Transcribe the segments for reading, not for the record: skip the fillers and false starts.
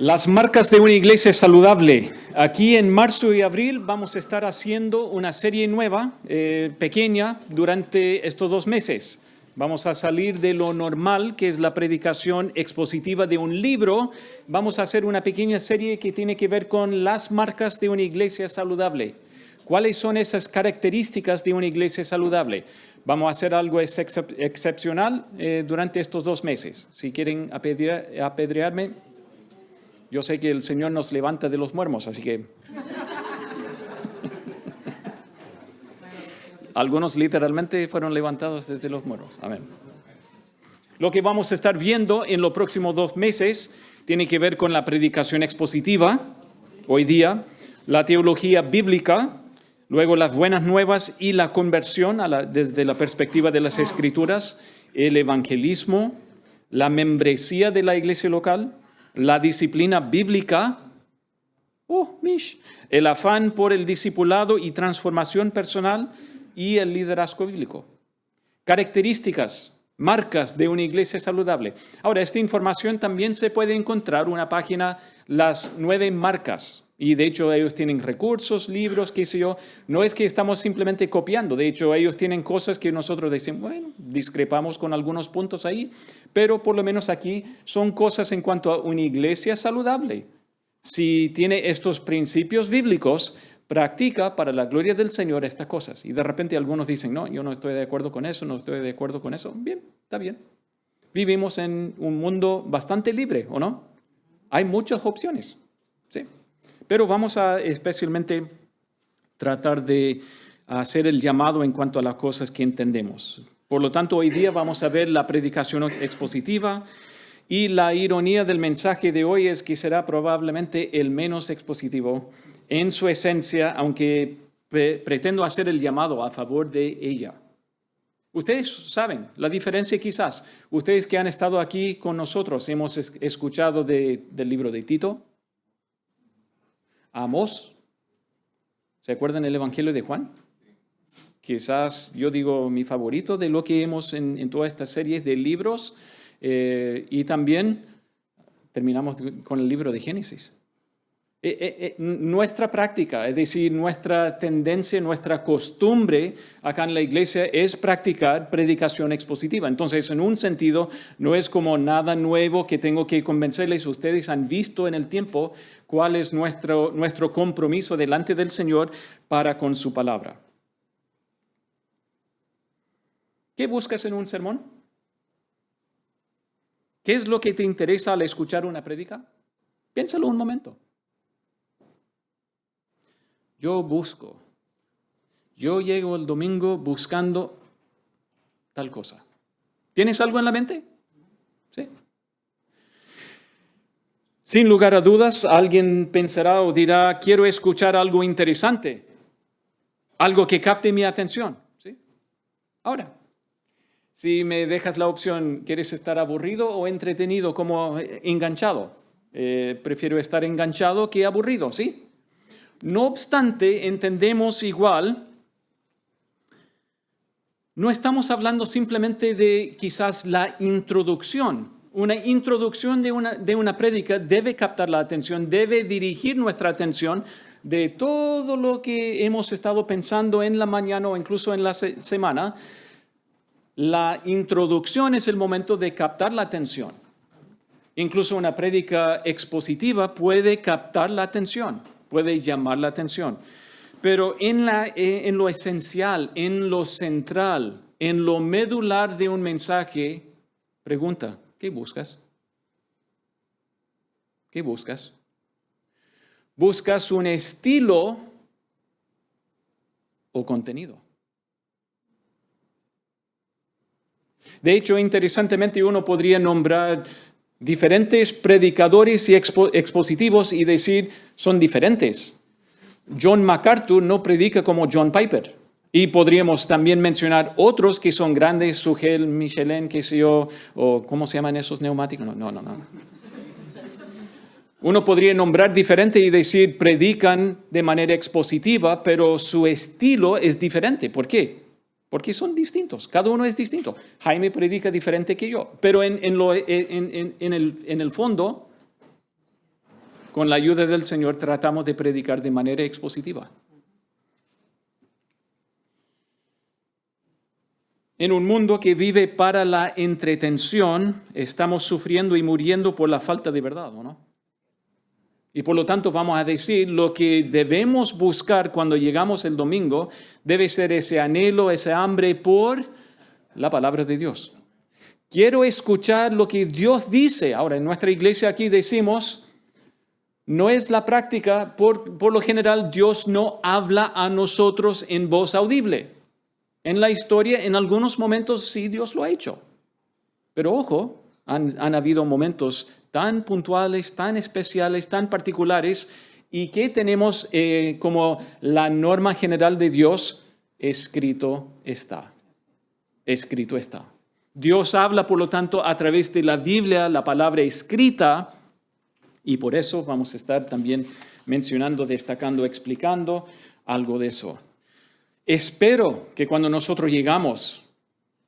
Las marcas de una iglesia saludable. Aquí en marzo y abril vamos a estar haciendo una serie nueva, pequeña, durante estos 2 meses. Vamos a salir de lo normal, que es la predicación expositiva de un libro. Vamos a hacer una pequeña serie que tiene que ver con las marcas de una iglesia saludable. ¿Cuáles son esas características de una iglesia saludable? Vamos a hacer algo excepcional durante estos 2 meses. Si quieren apedrearme, yo sé que el Señor nos levanta de los muertos, así que algunos literalmente fueron levantados desde los muertos. Amén. Lo que vamos a estar viendo en los próximos 2 meses tiene que ver con la predicación expositiva, hoy día, la teología bíblica, luego las buenas nuevas y la conversión desde la perspectiva de las Escrituras, el evangelismo, la membresía de la iglesia local, la disciplina bíblica, el afán por el discipulado y transformación personal y el liderazgo bíblico. Características, marcas de una iglesia saludable. Ahora, esta información también se puede encontrar en una página, las 9 marcas. Y de hecho ellos tienen recursos, libros, qué sé yo. No es que estamos simplemente copiando. De hecho ellos tienen cosas que nosotros decimos, bueno, discrepamos con algunos puntos ahí. Pero por lo menos aquí son cosas en cuanto a una iglesia saludable. Si tiene estos principios bíblicos, practica para la gloria del Señor estas cosas. Y de repente algunos dicen, no, yo no estoy de acuerdo con eso, no estoy de acuerdo con eso. Bien, está bien. Vivimos en un mundo bastante libre, ¿o no? Hay muchas opciones, ¿sí? Pero vamos a especialmente tratar de hacer el llamado en cuanto a las cosas que entendemos. Por lo tanto, hoy día vamos a ver la predicación expositiva y la ironía del mensaje de hoy es que será probablemente el menos expositivo en su esencia, aunque pretendo hacer el llamado a favor de ella. Ustedes saben la diferencia quizás. Ustedes que han estado aquí con nosotros, hemos escuchado del libro de Tito, Amós. ¿Se acuerdan el Evangelio de Juan? Quizás yo digo mi favorito de lo que hemos en toda esta serie de libros. Y también terminamos con el libro de Génesis. Nuestra práctica, es decir, nuestra tendencia, nuestra costumbre acá en la iglesia es practicar predicación expositiva. Entonces, en un sentido, no es como nada nuevo que tengo que convencerles. Ustedes han visto en el tiempo cuál es nuestro compromiso delante del Señor para con su palabra. ¿Qué buscas en un sermón? ¿Qué es lo que te interesa al escuchar una prédica? Piénsalo un momento. Yo llego el domingo buscando tal cosa. ¿Tienes algo en la mente? Sí. Sin lugar a dudas, alguien pensará o dirá, quiero escuchar algo interesante, algo que capte mi atención. ¿Sí? Ahora, si me dejas la opción, ¿quieres estar aburrido o entretenido como enganchado? Prefiero estar enganchado que aburrido, ¿sí? No obstante, entendemos igual, no estamos hablando simplemente de quizás la introducción. Una introducción de una prédica debe captar la atención, debe dirigir nuestra atención de todo lo que hemos estado pensando en la mañana o incluso en la semana. La introducción es el momento de captar la atención. Incluso una prédica expositiva puede captar la atención, puede llamar la atención. Pero en lo esencial, en lo central, en lo medular de un mensaje, pregunta, ¿qué buscas? ¿Qué buscas? ¿Buscas un estilo o contenido? De hecho, interesantemente, uno podría nombrar diferentes predicadores y expositivos y decir, son diferentes. John MacArthur no predica como John Piper. Y podríamos también mencionar otros que son grandes, Sugel, Michelin, qué sé yo, o ¿cómo se llaman esos neumáticos? No. Uno podría nombrar diferente y decir, predican de manera expositiva, pero su estilo es diferente. ¿Por qué? Porque son distintos, cada uno es distinto. Jaime predica diferente que yo, pero en el fondo con la ayuda del Señor, tratamos de predicar de manera expositiva. En un mundo que vive para la entretención, estamos sufriendo y muriendo por la falta de verdad, ¿o no? Y por lo tanto vamos a decir, lo que debemos buscar cuando llegamos el domingo debe ser ese anhelo, ese hambre por la palabra de Dios. Quiero escuchar lo que Dios dice. Ahora, en nuestra iglesia aquí decimos, no es la práctica, por lo general Dios no habla a nosotros en voz audible. En la historia, en algunos momentos sí Dios lo ha hecho. Pero ojo, han habido momentos tan puntuales, tan especiales, tan particulares, y que tenemos como la norma general de Dios, escrito está. Escrito está. Dios habla, por lo tanto, a través de la Biblia, la palabra escrita, y por eso vamos a estar también mencionando, destacando, explicando algo de eso. Espero que cuando nosotros llegamos,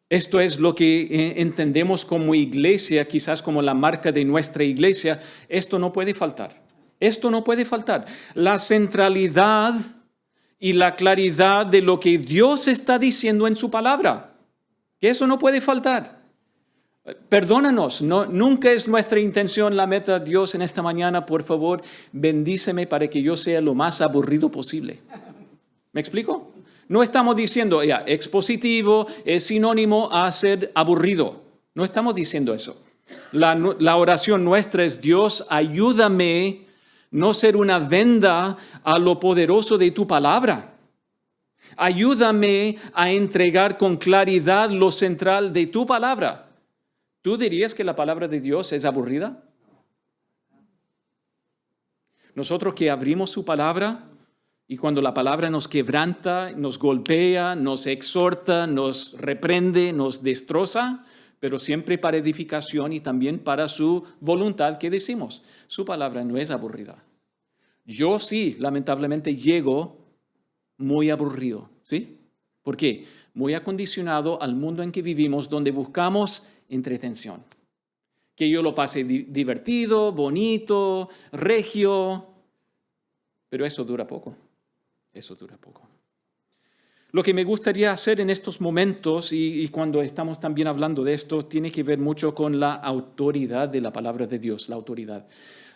esto es lo que entendemos como iglesia, quizás como la marca de nuestra iglesia, esto no puede faltar. Esto no puede faltar. La centralidad y la claridad de lo que Dios está diciendo en su palabra. Que eso no puede faltar. Perdónanos, nunca es nuestra intención, la meta. Dios, en esta mañana, por favor, bendíceme para que yo sea lo más aburrido posible. ¿Me explico? No estamos diciendo, expositivo es sinónimo a ser aburrido. No estamos diciendo eso. La oración nuestra es, Dios, ayúdame no ser una venda a lo poderoso de tu palabra. Ayúdame a entregar con claridad lo central de tu palabra. ¿Tú dirías que la palabra de Dios es aburrida? Nosotros que abrimos su palabra, y cuando la palabra nos quebranta, nos golpea, nos exhorta, nos reprende, nos destroza, pero siempre para edificación y también para su voluntad, ¿qué decimos? Su palabra no es aburrida. Yo sí, lamentablemente, llego muy aburrido, ¿sí? ¿Por qué? Muy acondicionado al mundo en que vivimos, donde buscamos entretención. Que yo lo pase divertido, bonito, regio, pero eso dura poco. Eso dura poco. Lo que me gustaría hacer en estos momentos, y cuando estamos también hablando de esto, tiene que ver mucho con la autoridad de la palabra de Dios, la autoridad.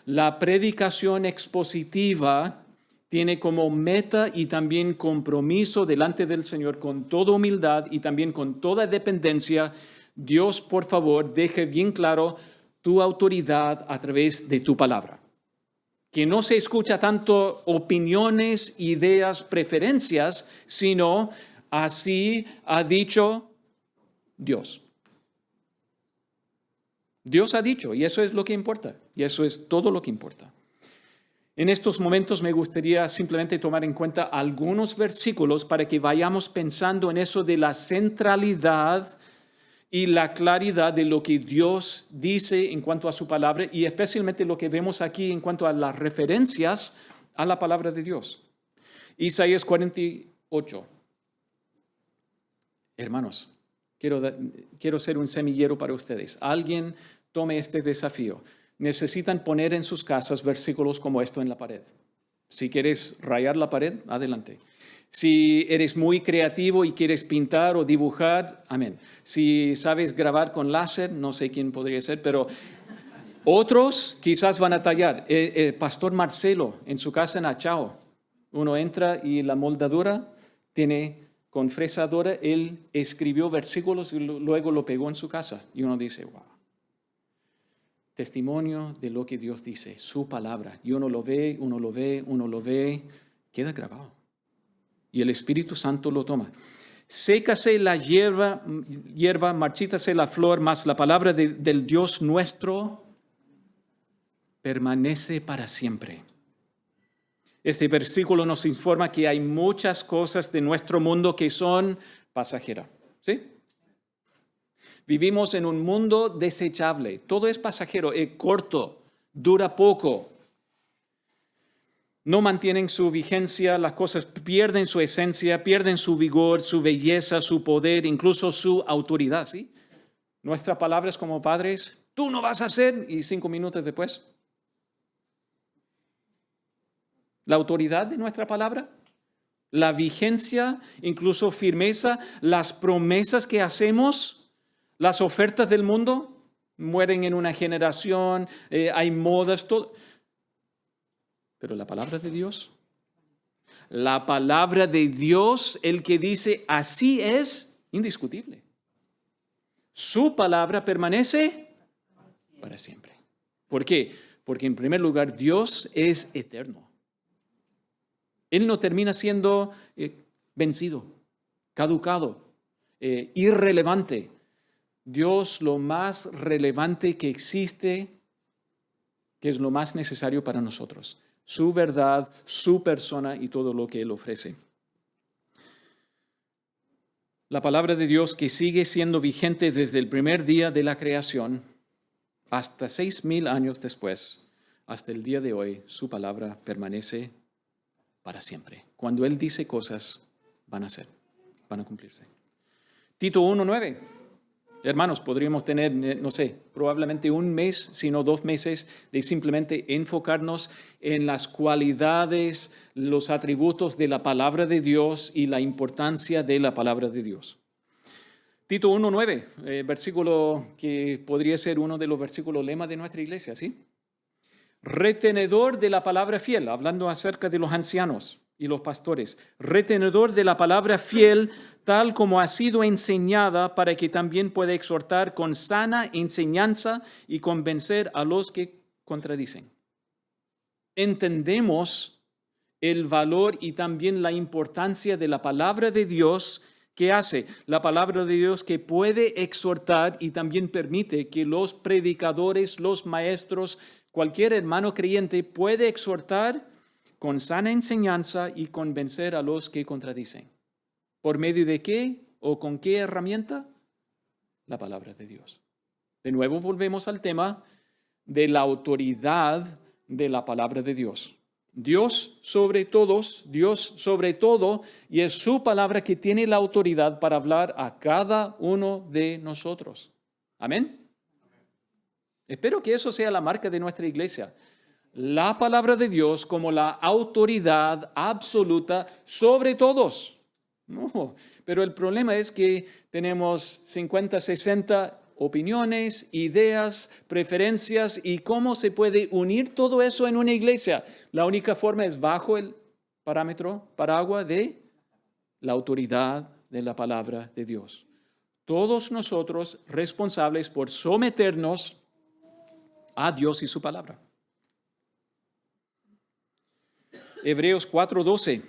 La predicación expositiva tiene como meta y también compromiso delante del Señor con toda humildad y también con toda dependencia. Dios, por favor, deje bien claro tu autoridad a través de tu palabra. Que no se escucha tanto opiniones, ideas, preferencias, sino así ha dicho Dios. Dios ha dicho, y eso es lo que importa, y eso es todo lo que importa. En estos momentos me gustaría simplemente tomar en cuenta algunos versículos para que vayamos pensando en eso de la centralidad y la claridad de lo que Dios dice en cuanto a su palabra y especialmente lo que vemos aquí en cuanto a las referencias a la palabra de Dios. Isaías 48. Hermanos, quiero ser un semillero para ustedes. Alguien tome este desafío. Necesitan poner en sus casas versículos como esto en la pared. Si quieres rayar la pared, adelante. Si eres muy creativo y quieres pintar o dibujar, amén. Si sabes grabar con láser, no sé quién podría ser, pero otros quizás van a tallar. El pastor Marcelo, en su casa en Achao, uno entra y la moldadura tiene con fresadora, él escribió versículos y luego lo pegó en su casa. Y uno dice, wow. Testimonio de lo que Dios dice, su palabra. Y uno lo ve, queda grabado. Y el Espíritu Santo lo toma. Sécase la hierba, marchítase la flor, mas la palabra del Dios nuestro permanece para siempre. Este versículo nos informa que hay muchas cosas de nuestro mundo que son pasajeras. ¿Sí? Vivimos en un mundo desechable. Todo es pasajero, es corto, dura poco. No mantienen su vigencia, las cosas pierden su esencia, pierden su vigor, su belleza, su poder, incluso su autoridad, ¿sí? Nuestras palabras como padres, tú no vas a hacer, y 5 minutos después. la autoridad de nuestra palabra, la vigencia, incluso firmeza, las promesas que hacemos, las ofertas del mundo, mueren en una generación, hay modas, todo. Pero la palabra de Dios, el que dice así es, indiscutible. Su palabra permanece para siempre. ¿Por qué? Porque en primer lugar Dios es eterno. Él no termina siendo vencido, caducado, irrelevante. Dios, lo más relevante que existe, que es lo más necesario para nosotros. Su verdad, su persona y todo lo que Él ofrece. La palabra de Dios que sigue siendo vigente desde el primer día de la creación hasta 6,000 años después, hasta el día de hoy, su palabra permanece para siempre. Cuando Él dice cosas, van a cumplirse. Tito 1:9. Hermanos, podríamos tener, probablemente un mes, sino 2 meses, de simplemente enfocarnos en las cualidades, los atributos de la palabra de Dios y la importancia de la palabra de Dios. Tito 1:9, versículo que podría ser uno de los versículos lema de nuestra iglesia, ¿sí? Retenedor de la palabra fiel, hablando acerca de los ancianos y los pastores. Retenedor de la palabra fiel, tal como ha sido enseñada, para que también pueda exhortar con sana enseñanza y convencer a los que contradicen. Entendemos el valor y también la importancia de la palabra de Dios. ¿Qué hace? La palabra de Dios que puede exhortar y también permite que los predicadores, los maestros, cualquier hermano creyente puede exhortar con sana enseñanza y convencer a los que contradicen. ¿Por medio de qué o con qué herramienta? La palabra de Dios. De nuevo volvemos al tema de la autoridad de la palabra de Dios. Dios sobre todos, Dios sobre todo, y es su palabra que tiene la autoridad para hablar a cada uno de nosotros. Amén. Espero que eso sea la marca de nuestra iglesia. La palabra de Dios como la autoridad absoluta sobre todos. No, pero el problema es que tenemos 50, 60 opiniones, ideas, preferencias, y cómo se puede unir todo eso en una iglesia. La única forma es bajo el paraguas de la autoridad de la palabra de Dios. Todos nosotros responsables por someternos a Dios y su palabra. Hebreos 4:12.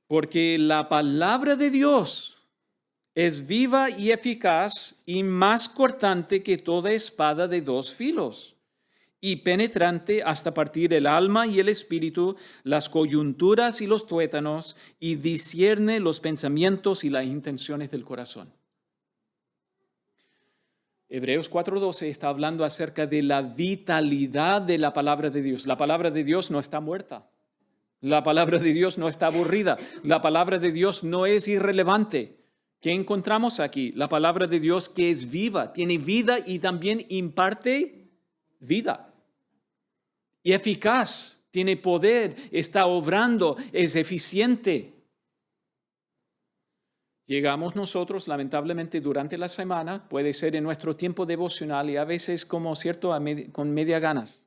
Porque la palabra de Dios es viva y eficaz y más cortante que toda espada de 2 filos y penetrante hasta partir el alma y el espíritu, las coyunturas y los tuétanos, y discierne los pensamientos y las intenciones del corazón. Hebreos 4:12 está hablando acerca de la vitalidad de la palabra de Dios. La palabra de Dios no está muerta. La palabra de Dios no está aburrida. La palabra de Dios no es irrelevante. ¿Qué encontramos aquí? La palabra de Dios que es viva, tiene vida y también imparte vida. Y eficaz, tiene poder, está obrando, es eficiente. Llegamos nosotros, lamentablemente, durante la semana, puede ser en nuestro tiempo devocional y a veces como cierto con media ganas.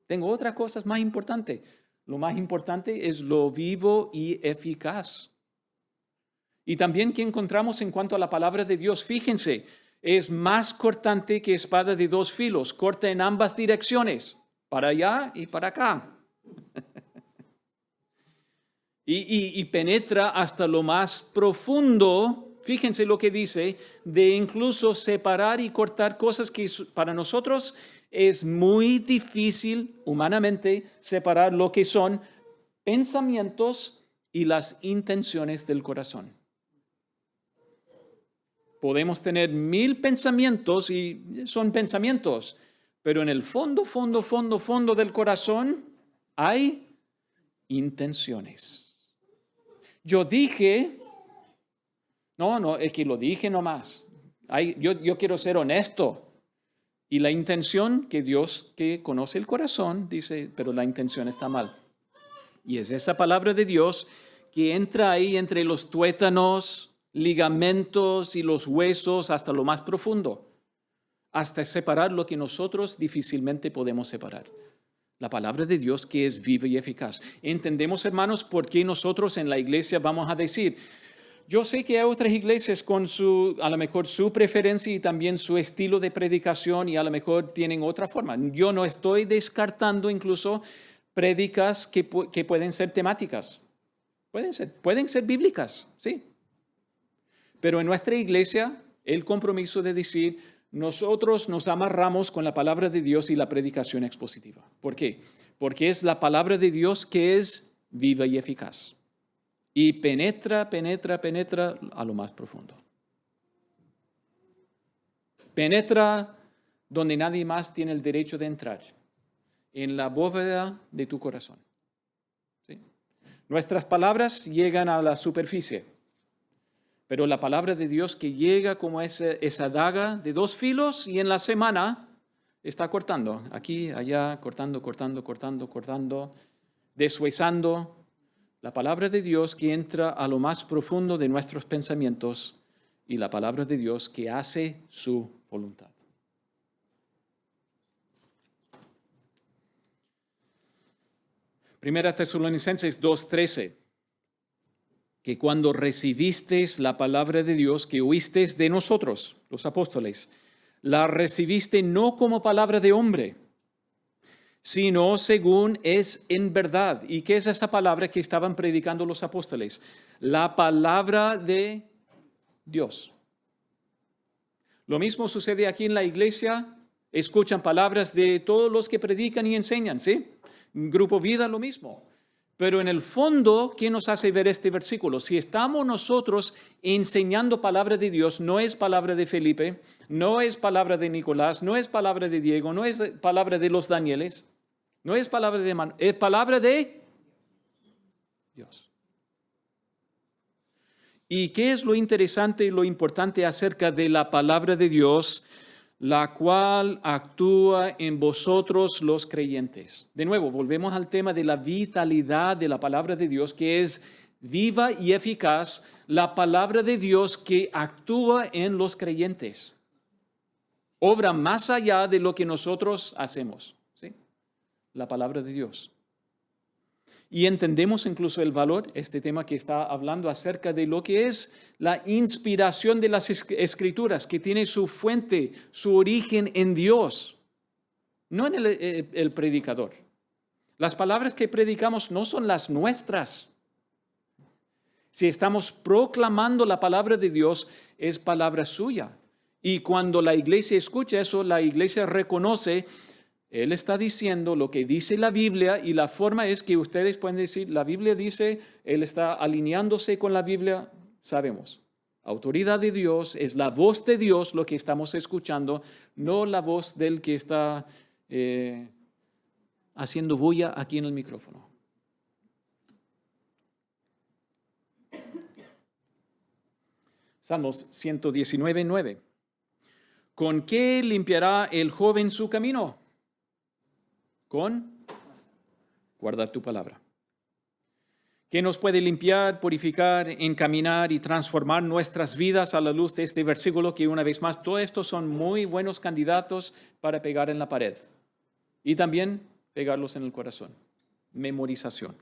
Tengo otras cosas más importantes. Lo más importante es lo vivo y eficaz. Y también que encontramos en cuanto a la palabra de Dios, fíjense, es más cortante que espada de 2 filos, corta en ambas direcciones, para allá y para acá. Y penetra hasta lo más profundo, fíjense lo que dice, de incluso separar y cortar cosas que para nosotros es muy difícil humanamente separar lo que son pensamientos y las intenciones del corazón. Podemos tener 1000 pensamientos y son pensamientos, pero en el fondo del corazón hay intenciones. Yo dije, no, es que lo dije nomás. Yo quiero ser honesto. Y la intención que Dios, que conoce el corazón, dice, pero la intención está mal. Y es esa palabra de Dios que entra ahí entre los tuétanos, ligamentos y los huesos hasta lo más profundo, hasta separar lo que nosotros difícilmente podemos separar. La palabra de Dios que es viva y eficaz. Entendemos, hermanos, por qué nosotros en la iglesia vamos a decir, yo sé que hay otras iglesias con a lo mejor su preferencia y también su estilo de predicación y a lo mejor tienen otra forma. Yo no estoy descartando incluso prédicas que pueden ser temáticas. Pueden ser bíblicas, sí. Pero en nuestra iglesia, el compromiso de decir, nosotros nos amarramos con la palabra de Dios y la predicación expositiva. ¿Por qué? Porque es la palabra de Dios que es viva y eficaz. Y penetra a lo más profundo. Penetra donde nadie más tiene el derecho de entrar, en la bóveda de tu corazón. ¿Sí? Nuestras palabras llegan a la superficie, pero la palabra de Dios que llega como esa daga de dos filos y en la semana está cortando, aquí, allá, cortando, deshuesando. La palabra de Dios que entra a lo más profundo de nuestros pensamientos y la palabra de Dios que hace su voluntad. Primera Tesalonicenses 2:13, que cuando recibisteis la palabra de Dios que oísteis de nosotros, los apóstoles, la recibiste no como palabra de hombre, sino según es en verdad. ¿Y qué es esa palabra que estaban predicando los apóstoles? La palabra de Dios. Lo mismo sucede aquí en la iglesia. Escuchan palabras de todos los que predican y enseñan, ¿sí? Grupo Vida, lo mismo. Pero en el fondo, ¿qué nos hace ver este versículo? Si estamos nosotros enseñando palabra de Dios, no es palabra de Felipe, no es palabra de Nicolás, no es palabra de Diego, no es palabra de los Danieles, no es palabra de Manuel, es palabra de Dios. ¿Y qué es lo interesante y lo importante acerca de la palabra de Dios, la cual actúa en vosotros los creyentes? De nuevo, volvemos al tema de la vitalidad de la palabra de Dios, que es viva y eficaz, la palabra de Dios que actúa en los creyentes. Obra más allá de lo que nosotros hacemos, ¿sí? La palabra de Dios. Y entendemos incluso el valor, este tema que está hablando acerca de lo que es la inspiración de las Escrituras, que tiene su fuente, su origen en Dios, no en el predicador. Las palabras que predicamos no son las nuestras. Si estamos proclamando la palabra de Dios, es palabra suya. Y cuando la iglesia escucha eso, la iglesia reconoce. Él está diciendo lo que dice la Biblia y la forma es que ustedes pueden decir, la Biblia dice, él está alineándose con la Biblia, sabemos. Autoridad de Dios, es la voz de Dios lo que estamos escuchando, no la voz del que está haciendo bulla aquí en el micrófono. Salmos 119:9. ¿Con qué limpiará el joven su camino? Con guardar tu palabra. ¿Qué nos puede limpiar, purificar, encaminar y transformar nuestras vidas a la luz de este versículo? Que una vez más, todos estos son muy buenos candidatos para pegar en la pared. Y también pegarlos en el corazón. Memorización.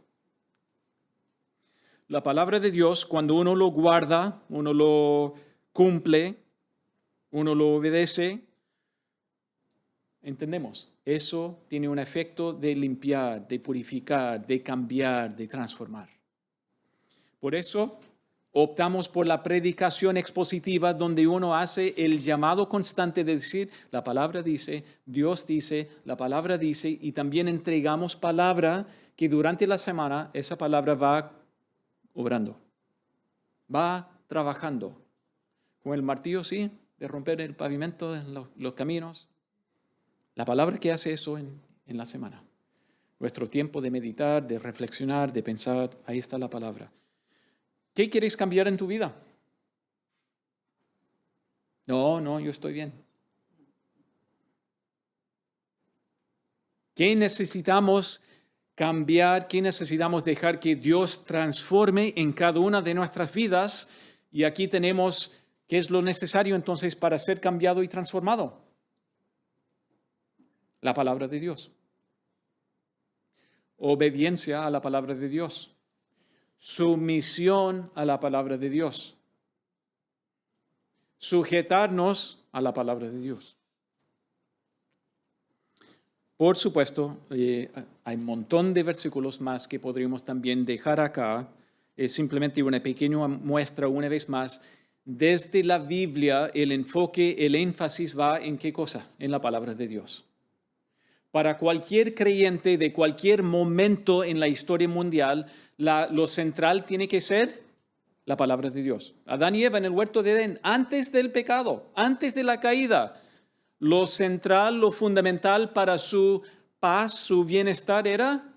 La palabra de Dios, cuando uno lo guarda, uno lo cumple, uno lo obedece, entendemos, eso tiene un efecto de limpiar, de purificar, de cambiar, de transformar. Por eso optamos por la predicación expositiva donde uno hace el llamado constante de decir, la palabra dice, Dios dice, la palabra dice, y también entregamos palabra que durante la semana esa palabra va obrando, va trabajando. Con el martillo, sí, de romper el pavimento en los caminos. La palabra que hace eso en la semana. Nuestro tiempo de meditar, de reflexionar, de pensar, ahí está la palabra. ¿Qué quieres cambiar en tu vida? No, yo estoy bien. ¿Qué necesitamos cambiar? ¿Qué necesitamos dejar que Dios transforme en cada una de nuestras vidas? Y aquí tenemos qué es lo necesario entonces para ser cambiado y transformado. La palabra de Dios. Obediencia a la palabra de Dios. Sumisión a la palabra de Dios. Sujetarnos a la palabra de Dios. Por supuesto, hay un montón de versículos más que podríamos también dejar acá. Es simplemente una pequeña muestra, una vez más. Desde la Biblia, el enfoque, el énfasis va en ¿qué cosa? En la palabra de Dios. Para cualquier creyente de cualquier momento en la historia mundial, lo central tiene que ser la palabra de Dios. Adán y Eva en el huerto de Edén, antes del pecado, antes de la caída, lo central, lo fundamental para su paz, su bienestar era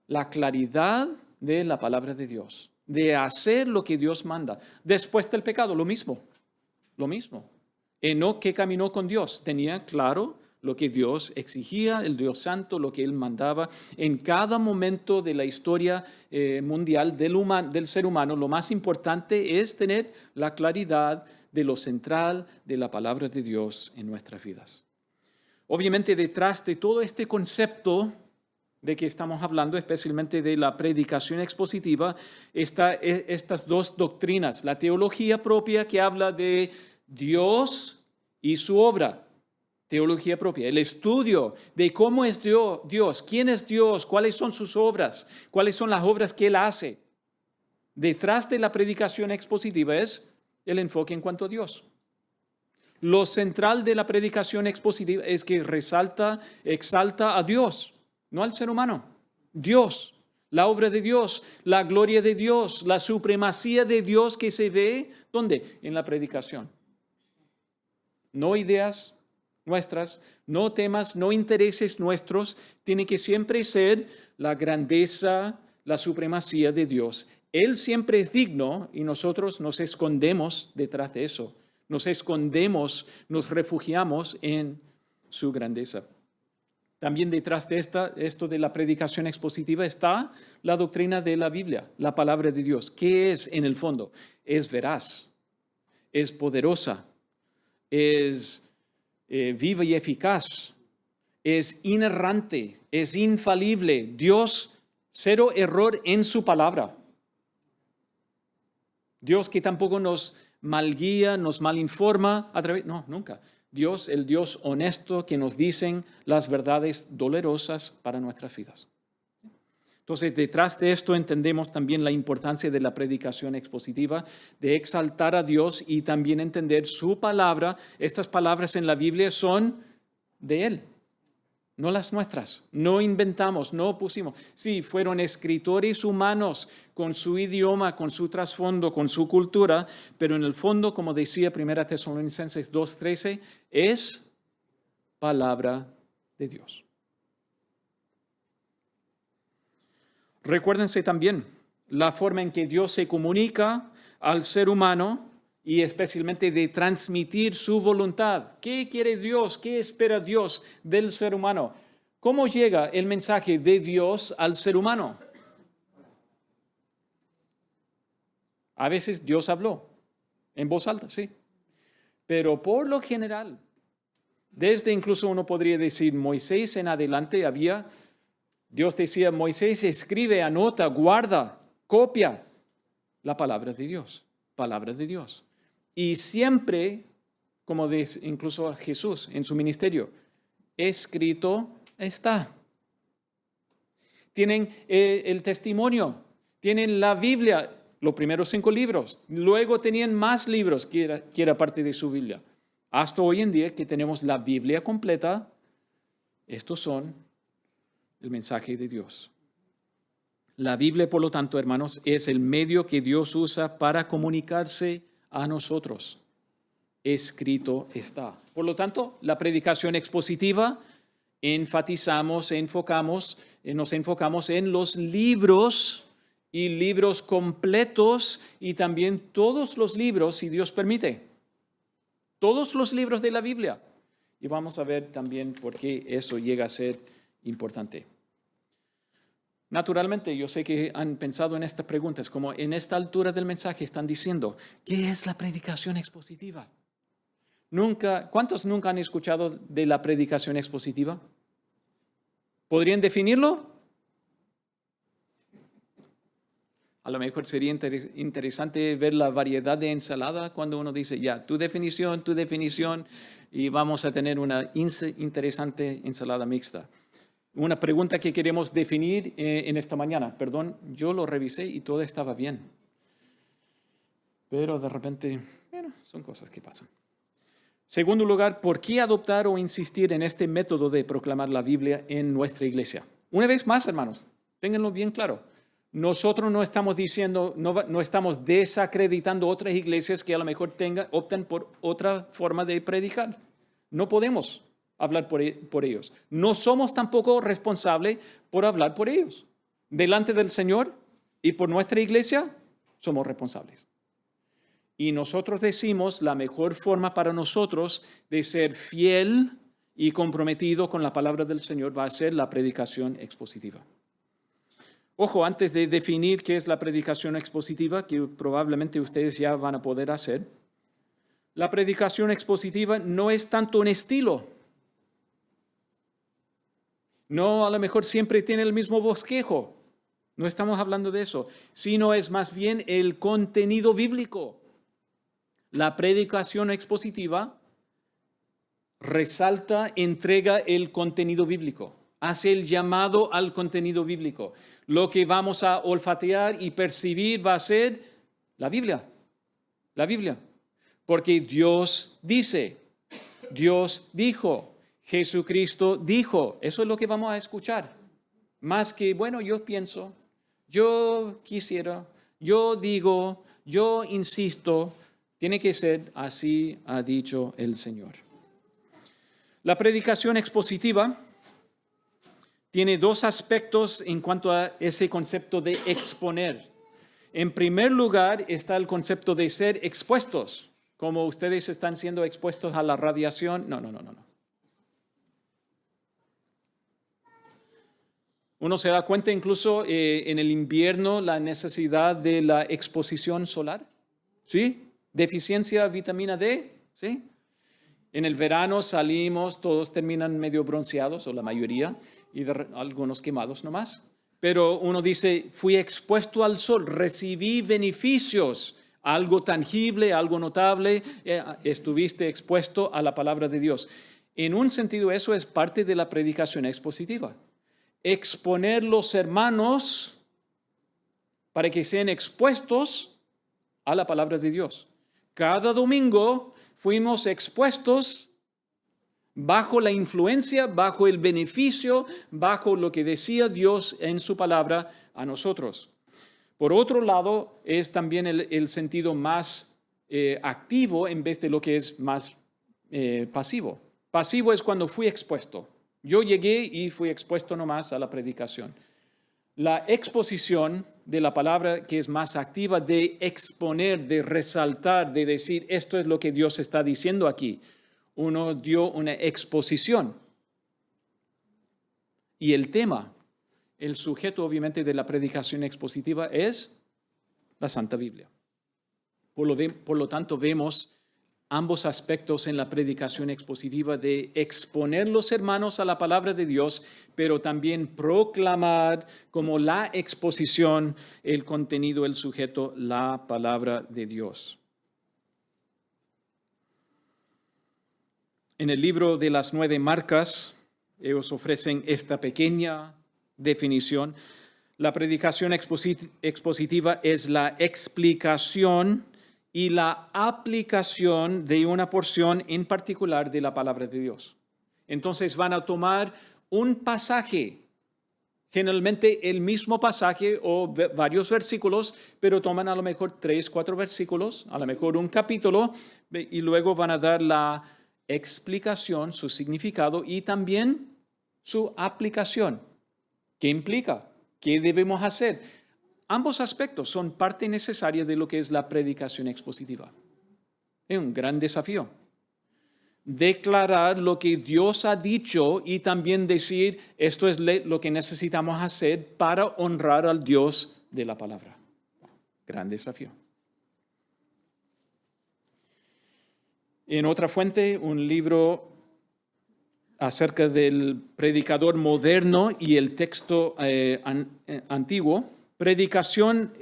la claridad de la palabra de Dios, de hacer lo que Dios manda. Después del pecado, lo mismo. Enoc, que caminó con Dios, tenía claro lo que Dios exigía, el Dios santo, lo que Él mandaba. En cada momento de la historia mundial del ser humano, lo más importante es tener la claridad de lo central de la palabra de Dios en nuestras vidas. Obviamente, detrás de todo este concepto de que estamos hablando, especialmente de la predicación expositiva, estas dos doctrinas, la teología propia que habla de Dios y su obra, teología propia, el estudio de cómo es Dios, quién es Dios, cuáles son sus obras, cuáles son las obras que Él hace. Detrás de la predicación expositiva es el enfoque en cuanto a Dios. Lo central de la predicación expositiva es que exalta a Dios, no al ser humano. Dios, la obra de Dios, la gloria de Dios, la supremacía de Dios que se ve, ¿dónde? En la predicación. No ideas nuestras, no temas, no intereses nuestros, tiene que siempre ser la grandeza, la supremacía de Dios. Él siempre es digno y nosotros nos escondemos detrás de eso. Nos escondemos, nos refugiamos en su grandeza. También detrás de esto de la predicación expositiva está la doctrina de la Biblia, la palabra de Dios. ¿Qué es en el fondo? Es veraz, es poderosa, es viva y eficaz, es inerrante, es infalible. Dios, cero error en su palabra. Dios que tampoco nos malguía, nos malinforma a través, no, nunca. Dios, el Dios honesto que nos dicen las verdades dolorosas para nuestras vidas. Entonces, detrás de esto entendemos también la importancia de la predicación expositiva, de exaltar a Dios y también entender su palabra. Estas palabras en la Biblia son de Él, no las nuestras. No inventamos, no pusimos. Sí, fueron escritores humanos con su idioma, con su trasfondo, con su cultura, pero en el fondo, como decía 1 Tesalonicenses 2:13, es palabra de Dios. Recuérdense también la forma en que Dios se comunica al ser humano y especialmente de transmitir su voluntad. ¿Qué quiere Dios? ¿Qué espera Dios del ser humano? ¿Cómo llega el mensaje de Dios al ser humano? A veces Dios habló en voz alta, sí. Pero por lo general, desde incluso uno podría decir Moisés en adelante Dios decía, Moisés, escribe, anota, guarda, copia la palabra de Dios, palabra de Dios. Y siempre, como dice incluso Jesús en su ministerio, escrito está. Tienen el testimonio, tienen la Biblia, los primeros 5 libros, luego tenían más libros que era parte de su Biblia. Hasta hoy en día que tenemos la Biblia completa, estos son el mensaje de Dios. La Biblia, por lo tanto, hermanos, es el medio que Dios usa para comunicarse a nosotros. Escrito está. Por lo tanto, la predicación expositiva, nos enfocamos en los libros y libros completos y también todos los libros, si Dios permite. Todos los libros de la Biblia. Y vamos a ver también por qué eso llega a ser importante. Naturalmente, yo sé que han pensado en estas preguntas, como en esta altura del mensaje están diciendo, ¿qué es la predicación expositiva? ¿Cuántos nunca han escuchado de la predicación expositiva? ¿Podrían definirlo? A lo mejor sería interesante ver la variedad de ensalada cuando uno dice, ya, tu definición, y vamos a tener una interesante ensalada mixta. Una pregunta que queremos definir en esta mañana. Perdón, yo lo revisé y todo estaba bien. Pero de repente, bueno, son cosas que pasan. Segundo lugar, ¿por qué adoptar o insistir en este método de proclamar la Biblia en nuestra iglesia? Una vez más, hermanos, ténganlo bien claro. Nosotros no estamos diciendo, no estamos desacreditando otras iglesias que a lo mejor optan por otra forma de predicar. No podemos hablar por ellos. No somos tampoco responsables por hablar por ellos. Delante del Señor y por nuestra iglesia, somos responsables. Y nosotros decimos la mejor forma para nosotros de ser fiel y comprometido con la palabra del Señor va a ser la predicación expositiva. Ojo, antes de definir qué es la predicación expositiva, que probablemente ustedes ya van a poder hacer, la predicación expositiva no es tanto un estilo. No, a lo mejor siempre tiene el mismo bosquejo. No estamos hablando de eso, sino es más bien el contenido bíblico. La predicación expositiva resalta, entrega el contenido bíblico, hace el llamado al contenido bíblico. Lo que vamos a olfatear y percibir va a ser la Biblia. La Biblia. Porque Dios dice, Dios dijo, Jesucristo dijo. Eso es lo que vamos a escuchar. Más que, bueno, yo pienso, yo quisiera, yo digo, yo insisto. Tiene que ser así ha dicho el Señor. La predicación expositiva tiene dos aspectos en cuanto a ese concepto de exponer. En primer lugar está el concepto de ser expuestos, como ustedes están siendo expuestos a la radiación. No. Uno se da cuenta incluso en el invierno la necesidad de la exposición solar, ¿sí? Deficiencia de vitamina D, ¿sí? En el verano salimos, todos terminan medio bronceados, o la mayoría, y algunos quemados nomás. Pero uno dice, fui expuesto al sol, recibí beneficios, algo tangible, algo notable, estuviste expuesto a la palabra de Dios. En un sentido, eso es parte de la predicación expositiva. Exponer los hermanos para que sean expuestos a la palabra de Dios. Cada domingo fuimos expuestos bajo la influencia, bajo el beneficio, bajo lo que decía Dios en su palabra a nosotros. Por otro lado, es también el sentido más activo en vez de lo que es más pasivo. Pasivo es cuando fui expuesto. Yo llegué y fui expuesto nomás a la predicación. La exposición de la palabra que es más activa de exponer, de resaltar, de decir esto es lo que Dios está diciendo aquí. Uno dio una exposición. Y el tema, el sujeto obviamente de la predicación expositiva es la Santa Biblia. Por lo tanto, vemos ambos aspectos en la predicación expositiva de exponer los hermanos a la palabra de Dios, pero también proclamar como la exposición, el contenido, el sujeto, la palabra de Dios. En el libro de las 9 marcas, ellos ofrecen esta pequeña definición. La predicación expositiva es la explicación y la aplicación de una porción en particular de la palabra de Dios. Entonces van a tomar un pasaje, generalmente el mismo pasaje o varios versículos, pero toman a lo mejor 3, 4 versículos, a lo mejor un capítulo, y luego van a dar la explicación, su significado y también su aplicación. ¿Qué implica? ¿Qué debemos hacer? Ambos aspectos son parte necesaria de lo que es la predicación expositiva. Es un gran desafío. declarar lo que Dios ha dicho y también decir, esto es lo que necesitamos hacer para honrar al Dios de la palabra. Gran desafío. En otra fuente, un libro acerca del predicador moderno y el texto antiguo. Predicación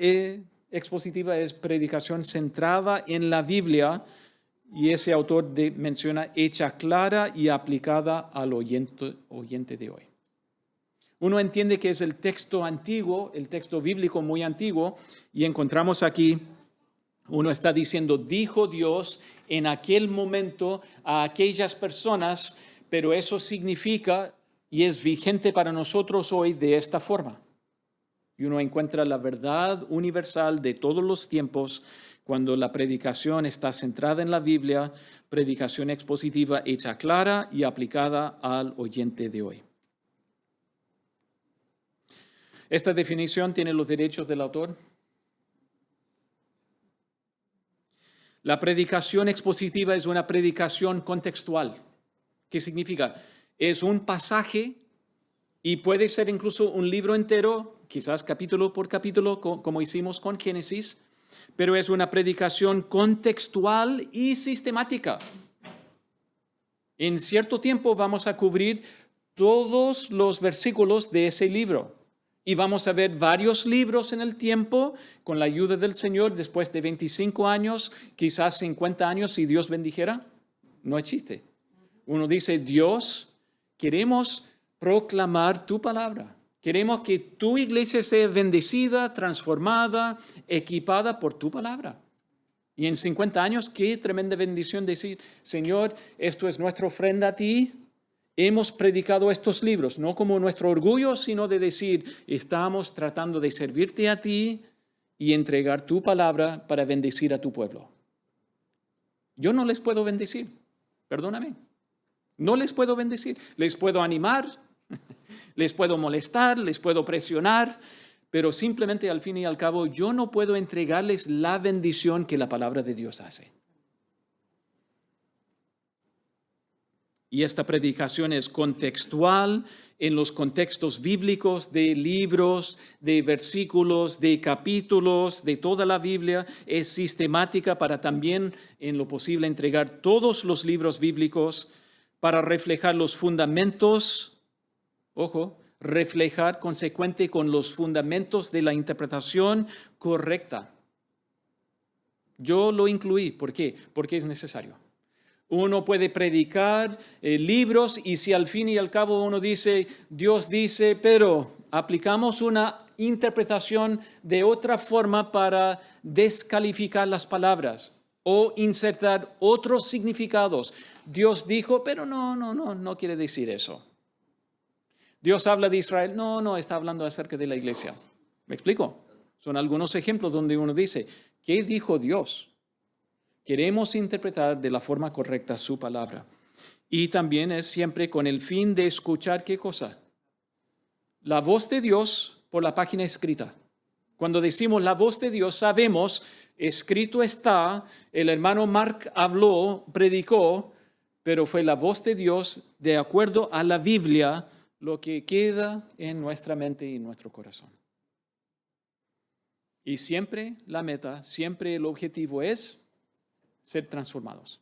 expositiva es predicación centrada en la Biblia, y ese autor menciona hecha clara y aplicada al oyente de hoy. Uno entiende que es el texto antiguo, el texto bíblico muy antiguo, y encontramos aquí, uno está diciendo, dijo Dios en aquel momento a aquellas personas, pero eso significa y es vigente para nosotros hoy de esta forma. Y uno encuentra la verdad universal de todos los tiempos cuando la predicación está centrada en la Biblia, predicación expositiva hecha clara y aplicada al oyente de hoy. Esta definición tiene los derechos del autor. La predicación expositiva es una predicación contextual. ¿Qué significa? Es un pasaje y puede ser incluso un libro entero, quizás capítulo por capítulo, como hicimos con Génesis, pero es una predicación contextual y sistemática. En cierto tiempo vamos a cubrir todos los versículos de ese libro y vamos a ver varios libros en el tiempo con la ayuda del Señor después de 25 años, quizás 50 años si Dios bendijera. No es chiste. Uno dice, Dios, queremos proclamar tu palabra. Queremos que tu iglesia sea bendecida, transformada, equipada por tu palabra. Y en 50 años, qué tremenda bendición decir, Señor, esto es nuestra ofrenda a ti. Hemos predicado estos libros, no como nuestro orgullo, sino de decir, estamos tratando de servirte a ti y entregar tu palabra para bendecir a tu pueblo. Yo no les puedo bendecir, perdóname. No les puedo bendecir, les puedo animar, les puedo molestar, les puedo presionar, pero simplemente al fin y al cabo yo no puedo entregarles la bendición que la palabra de Dios hace. Y esta predicación es contextual en los contextos bíblicos de libros, de versículos, de capítulos, de toda la Biblia. Es sistemática para también, en lo posible, entregar todos los libros bíblicos para reflejar los fundamentos, ojo, reflejar consecuente con los fundamentos de la interpretación correcta. Yo lo incluí. ¿Por qué? Porque es necesario. Uno puede predicar libros y si al fin y al cabo uno dice, Dios dice, pero aplicamos una interpretación de otra forma para descalificar las palabras o insertar otros significados. Dios dijo, pero no quiere decir eso. Dios habla de Israel, no, está hablando acerca de la iglesia. ¿Me explico? Son algunos ejemplos donde uno dice, ¿qué dijo Dios? Queremos interpretar de la forma correcta su palabra. Y también es siempre con el fin de escuchar, ¿qué cosa? La voz de Dios por la página escrita. Cuando decimos la voz de Dios, sabemos, escrito está, el hermano Mark habló, predicó, pero fue la voz de Dios de acuerdo a la Biblia lo que queda en nuestra mente y en nuestro corazón. Y siempre la meta, siempre el objetivo es ser transformados.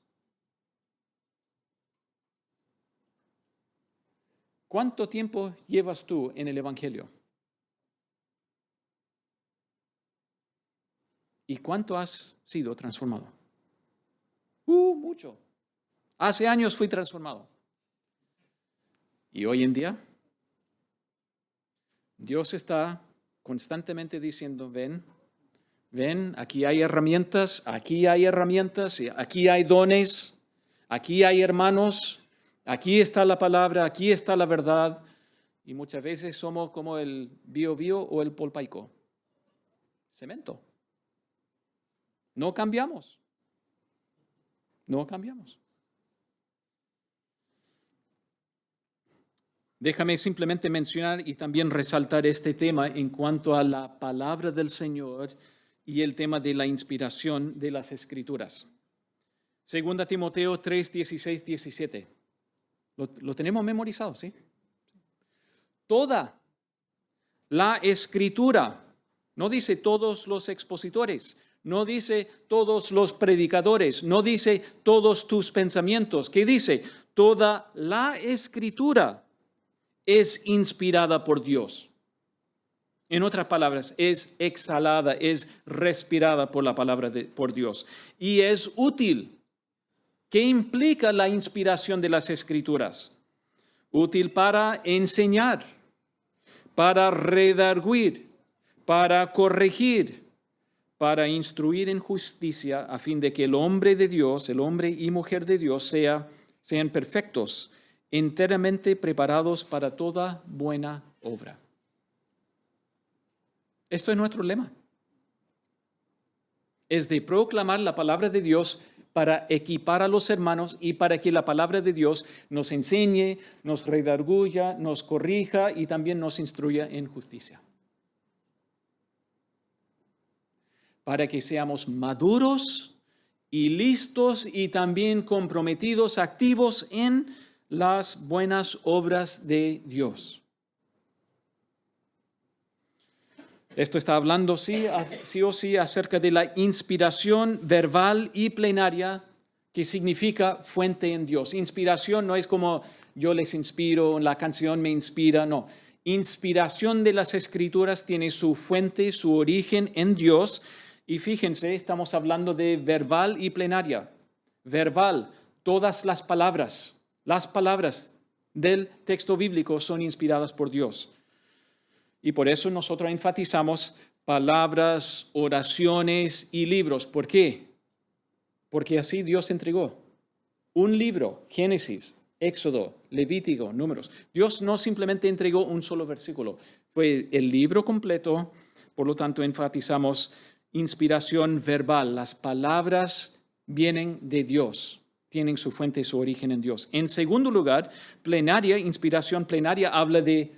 ¿Cuánto tiempo llevas tú en el Evangelio? ¿Y cuánto has sido transformado? Mucho. Hace años fui transformado. ¿Y hoy en día? Dios está constantemente diciendo, ven, aquí hay herramientas, aquí hay dones, aquí hay hermanos, aquí está la palabra, aquí está la verdad. Y muchas veces somos como el Bio o el Polpaico. Cemento. No cambiamos. Déjame simplemente mencionar y también resaltar este tema en cuanto a la palabra del Señor y el tema de la inspiración de las Escrituras. 2 Timoteo 3, 16, 17. Lo tenemos memorizado, ¿sí? Toda la Escritura, no dice todos los expositores, no dice todos los predicadores, no dice todos tus pensamientos. ¿Qué dice? Toda la Escritura es inspirada por Dios. En otras palabras, es exhalada, es respirada por la palabra por Dios. Y es útil. ¿Qué implica la inspiración de las Escrituras? Útil para enseñar, para redarguir, para corregir, para instruir en justicia, a fin de que el hombre de Dios, el hombre y mujer de Dios, sean perfectos, enteramente preparados para toda buena obra. Esto es nuestro lema. Es de proclamar la palabra de Dios para equipar a los hermanos y para que la palabra de Dios nos enseñe, nos redarguya, nos corrija y también nos instruya en justicia. Para que seamos maduros y listos y también comprometidos, activos en las buenas obras de Dios. Esto está hablando sí o sí acerca de la inspiración verbal y plenaria, que significa fuente en Dios. Inspiración no es como yo les inspiro, la canción me inspira, no. Inspiración de las Escrituras tiene su fuente, su origen en Dios. Y fíjense, estamos hablando de verbal y plenaria. Verbal, todas las palabras del texto bíblico son inspiradas por Dios. Y por eso nosotros enfatizamos palabras, oraciones y libros. ¿Por qué? Porque así Dios entregó un libro, Génesis, Éxodo, Levítico, Números. Dios no simplemente entregó un solo versículo, fue el libro completo. Por lo tanto, enfatizamos inspiración verbal. Las palabras vienen de Dios, tienen su fuente, su origen en Dios. En segundo lugar, plenaria, inspiración plenaria habla de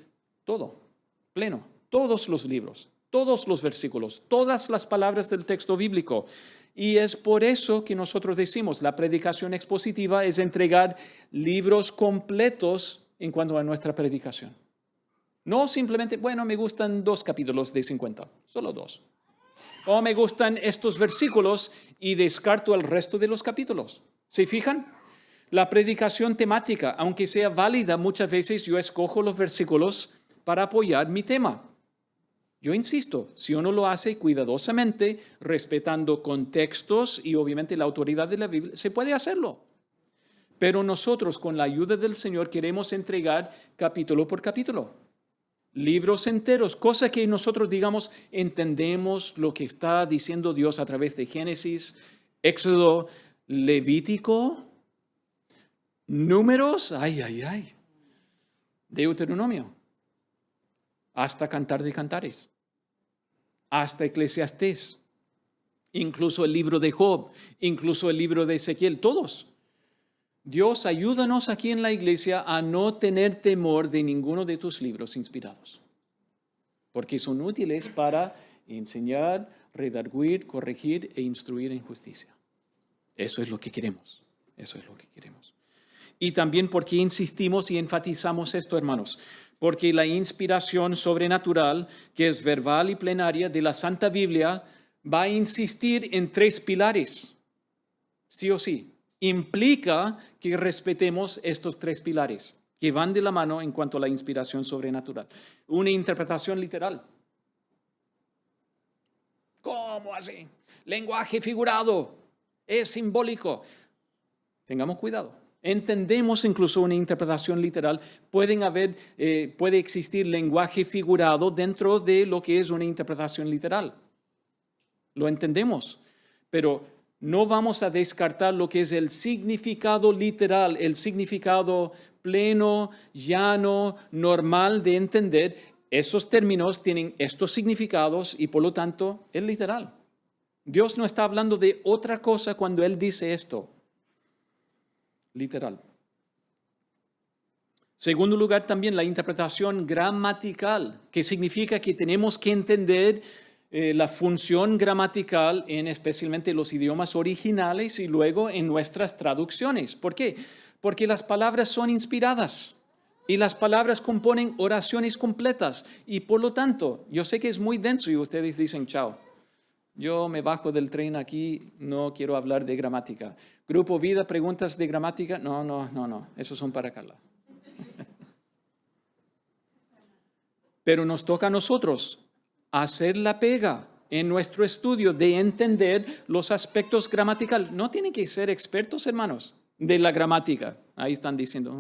todo. Pleno, todos los libros, todos los versículos, todas las palabras del texto bíblico. Y es por eso que nosotros decimos, la predicación expositiva es entregar libros completos en cuanto a nuestra predicación. No simplemente, bueno, me gustan 2 capítulos de 50, solo 2. O me gustan estos versículos y descarto el resto de los capítulos. ¿Se fijan? La predicación temática, aunque sea válida, muchas veces yo escojo los versículos para apoyar mi tema. Yo insisto, si uno lo hace cuidadosamente, respetando contextos y obviamente la autoridad de la Biblia, se puede hacerlo. Pero nosotros, con la ayuda del Señor, queremos entregar capítulo por capítulo, libros enteros, cosa que nosotros digamos, entendemos lo que está diciendo Dios a través de Génesis, Éxodo, Levítico, Números, Deuteronomio. Hasta Cantar de Cantares, hasta Eclesiastés, incluso el libro de Job, incluso el libro de Ezequiel, todos. Dios, ayúdanos aquí en la iglesia a no tener temor de ninguno de tus libros inspirados, porque son útiles para enseñar, redarguir, corregir e instruir en justicia. Eso es lo que queremos, eso es lo que queremos. Y también porque insistimos y enfatizamos esto, hermanos, porque la inspiración sobrenatural, que es verbal y plenaria de la Santa Biblia, va a insistir en 3 pilares, sí o sí. Implica que respetemos estos 3 pilares, que van de la mano en cuanto a la inspiración sobrenatural. Una interpretación literal. ¿Cómo así? Lenguaje figurado, es simbólico. Tengamos cuidado. Entendemos incluso una interpretación literal. Puede existir lenguaje figurado dentro de lo que es una interpretación literal. Lo entendemos, pero no vamos a descartar lo que es el significado literal, el significado pleno, llano, normal de entender. Esos términos tienen estos significados y por lo tanto es literal. Dios no está hablando de otra cosa cuando Él dice esto. Literal. Segundo lugar, también la interpretación gramatical, que significa que tenemos que entender la función gramatical en especialmente los idiomas originales y luego en nuestras traducciones. ¿Por qué? Porque las palabras son inspiradas y las palabras componen oraciones completas. Y por lo tanto, yo sé que es muy denso y ustedes dicen, chao, yo me bajo del tren aquí, no quiero hablar de gramática. Grupo Vida, preguntas de gramática, no, esos son para Carla. Pero nos toca a nosotros hacer la pega en nuestro estudio de entender los aspectos gramaticales. No tienen que ser expertos, hermanos, de la gramática. Ahí están diciendo,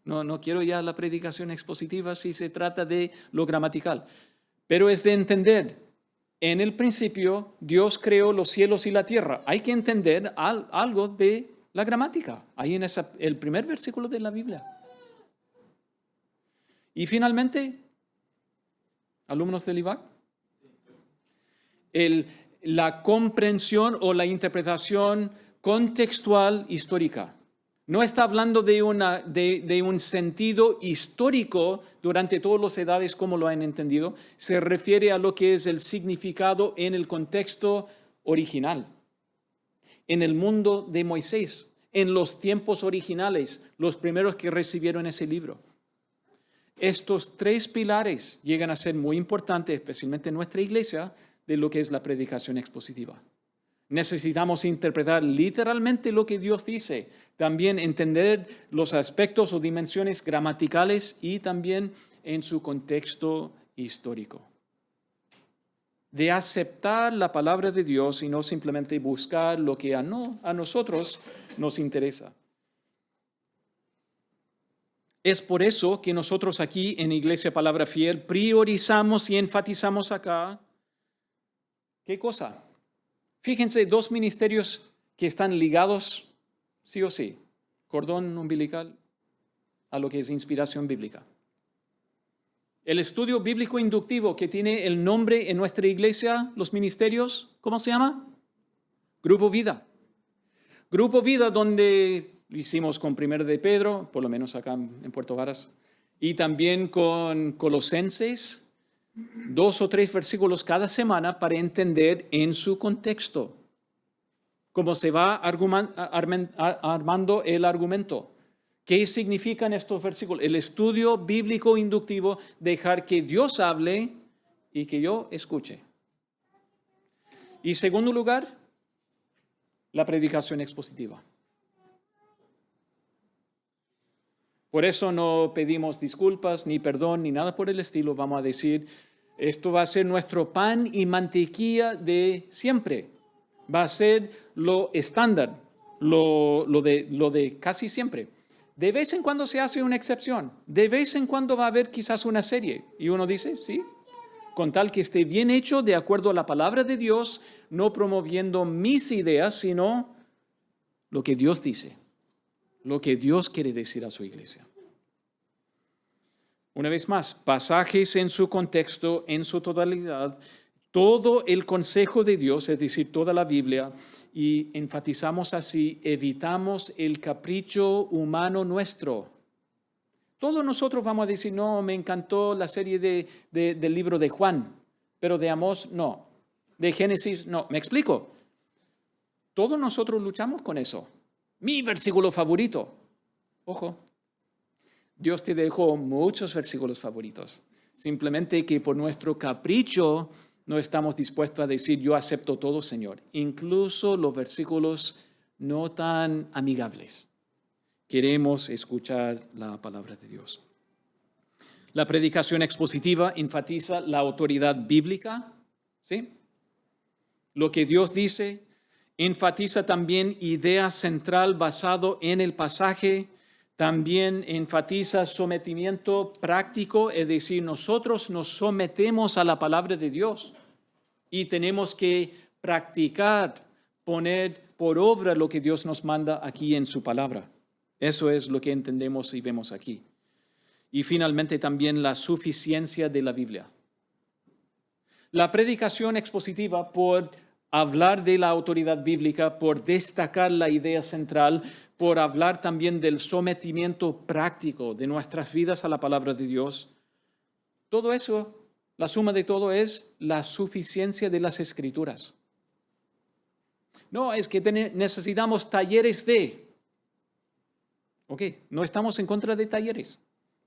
no quiero ya la predicación expositiva si se trata de lo gramatical. Pero es de entender. En el principio, Dios creó los cielos y la tierra. Hay que entender algo de la gramática. Ahí en el primer versículo de la Biblia. Y finalmente, alumnos del IVAC, la comprensión o la interpretación contextual histórica. No está hablando de un sentido histórico durante todas las edades como lo han entendido. Se refiere a lo que es el significado en el contexto original, en el mundo de Moisés, en los tiempos originales, los primeros que recibieron ese libro. Estos tres pilares llegan a ser muy importantes, especialmente en nuestra iglesia, de lo que es la predicación expositiva. Necesitamos interpretar literalmente lo que Dios dice, también entender los aspectos o dimensiones gramaticales y también en su contexto histórico. De aceptar la palabra de Dios y no simplemente buscar lo que a nosotros nos interesa. Es por eso que nosotros aquí en Iglesia Palabra Fiel priorizamos y enfatizamos acá, ¿qué cosa? Fíjense, dos ministerios que están ligados, sí o sí, cordón umbilical a lo que es inspiración bíblica. El estudio bíblico inductivo que tiene el nombre en nuestra iglesia, los ministerios, ¿cómo se llama? Grupo Vida. Grupo Vida donde lo hicimos con 1 de Pedro, por lo menos acá en Puerto Varas, y también con Colosenses, 2 o 3 versículos cada semana para entender en su contexto cómo se va armando el argumento. ¿Qué significan estos versículos? El estudio bíblico inductivo, dejar que Dios hable y que yo escuche. Y segundo lugar, la predicación expositiva. Por eso no pedimos disculpas, ni perdón, ni nada por el estilo. Vamos a decir, esto va a ser nuestro pan y mantequilla de siempre. Va a ser lo estándar, lo de casi siempre. De vez en cuando se hace una excepción. De vez en cuando va a haber quizás una serie. Y uno dice, sí, con tal que esté bien hecho de acuerdo a la palabra de Dios, no promoviendo mis ideas, sino lo que Dios dice. Lo que Dios quiere decir a su iglesia. Una vez más, pasajes en su contexto, en su totalidad, todo el consejo de Dios, es decir, toda la Biblia, y enfatizamos así, evitamos el capricho humano nuestro. Todos nosotros vamos a decir, no, me encantó la serie del libro de Juan, pero de Amós no, de Génesis no. ¿Me explico? Todos nosotros luchamos con eso. Mi versículo favorito. Ojo, Dios te dejó muchos versículos favoritos. Simplemente que por nuestro capricho no estamos dispuestos a decir, yo acepto todo, Señor. Incluso los versículos no tan amigables. Queremos escuchar la palabra de Dios. La predicación expositiva enfatiza la autoridad bíblica, ¿sí? Lo que Dios dice. Enfatiza también idea central basado en el pasaje. También enfatiza sometimiento práctico, es decir, nosotros nos sometemos a la palabra de Dios y tenemos que practicar, poner por obra lo que Dios nos manda aquí en su palabra. Eso es lo que entendemos y vemos aquí. Y finalmente también la suficiencia de la Biblia. La predicación expositiva por hablar de la autoridad bíblica, por destacar la idea central, por hablar también del sometimiento práctico de nuestras vidas a la palabra de Dios. Todo eso La suma de todo es la suficiencia de las Escrituras. No, es que necesitamos talleres de... Ok, no estamos en contra de talleres.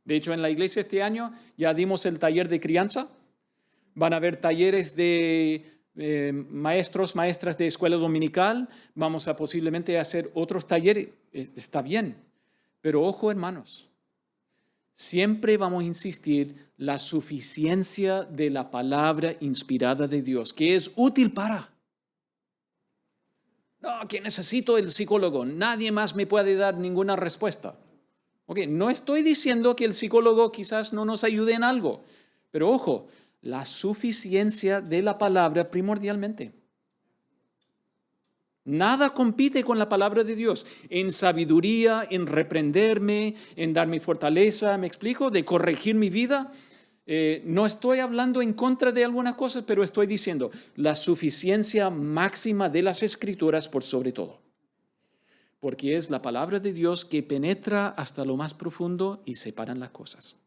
De hecho, en la iglesia este año ya dimos el taller de crianza. Van a haber talleres de maestros, maestras de escuela dominical. Vamos a posiblemente hacer otros talleres. Está bien. Pero ojo, hermanos. Siempre vamos a insistir la suficiencia de la palabra inspirada de Dios, que es útil para... No, que necesito el psicólogo. Nadie más me puede dar ninguna respuesta. Ok, no estoy diciendo que el psicólogo quizás no nos ayude en algo, pero ojo, la suficiencia de la palabra primordialmente. Nada compite con la palabra de Dios en sabiduría, en reprenderme, en darme fortaleza, ¿me explico? De corregir mi vida. No estoy hablando en contra de algunas cosas, pero estoy diciendo la suficiencia máxima de las Escrituras por sobre todo. Porque es la palabra de Dios que penetra hasta lo más profundo y separan las cosas.